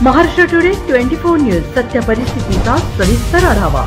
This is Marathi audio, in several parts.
महाराष्ट्र टुडे 24 न्यूज सत्य परिस्थितीचा सविस्तर आढावा।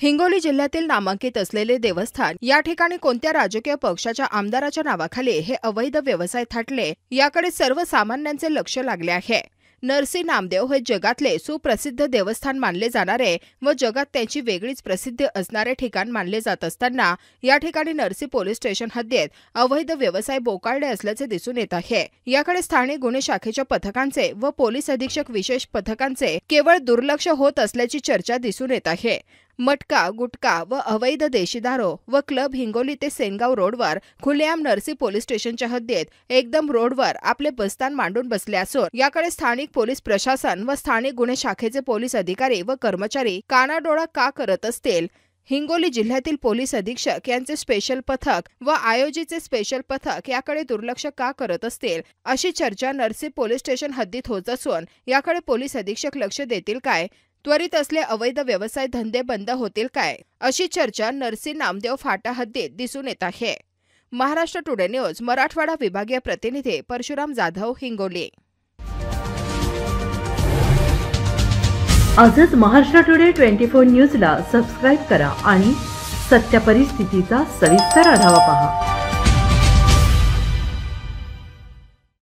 हिंगोली जिल्ह्यातील नामांकित असलेले देवस्थान या ठिकाणी कोणत्या राजकीय पक्षाच्या आमदाराच्या नावाखाली हे अवैध व्यवसाय थाटले याकडे सर्वसामान्यांचे लक्ष लागले आहे। नरसी नामदेव हे जगातले सुप्रसिद्ध देवस्थान मानले जाणारे व जगात त्यांची वेगळीच प्रसिद्धी असणारे ठिकाण मानले जात असताना या ठिकाणी नरसी पोलीस स्टेशन हद्दीत अवैध व्यवसाय बोकाळले असल्याचे दिसून येत आहे। याकडे स्थानिक गुन्हे शाखेच्या पथकांचे व पोलीस अधीक्षक विशेष पथकांचे केवळ दुर्लक्ष होत असल्याची चर्चा दिसून येत आहे। मटका, गुटखा व अवैध देशी दारू व क्लब हिंगोली ते सेनगाव रोडवर खुलेआम नरसी पोलीस स्टेशनच्या हद्दीत एकदम रोडवर आपले बस्तान मांडून बसले असून याकडे स्थानिक पोलीस प्रशासन व स्थानिक गुन्हे शाखेचे पोलीस अधिकारी व कर्मचारी कानाडोळा का करत असतील? हिंगोली जिल्ह्यातील पोलीस अधीक्षक यांचे स्पेशल पथक व आयोजीचे स्पेशल पथक याकडे दुर्लक्ष का करत असतील अशी चर्चा नरसी पोलीस स्टेशन हद्दीत होत असून याकडे पोलीस अधीक्षक लक्ष देतील काय? त्वरित असले अवैध व्यवसाय धंदे बंद होतील काय? अशी चर्चा नरसी नामदेव फाटा हद्दीत दिसून येत आहे। महाराष्ट्र टुडे न्यूज मराठवाडा विभागीय प्रतिनिधी परशुराम जाधव, हिंगोली। आजच महाराष्ट्र टुडे 24 न्यूजला सबस्क्राइब करा आणि सत्य परिस्थितीचा सविस्तर आढावा पहा।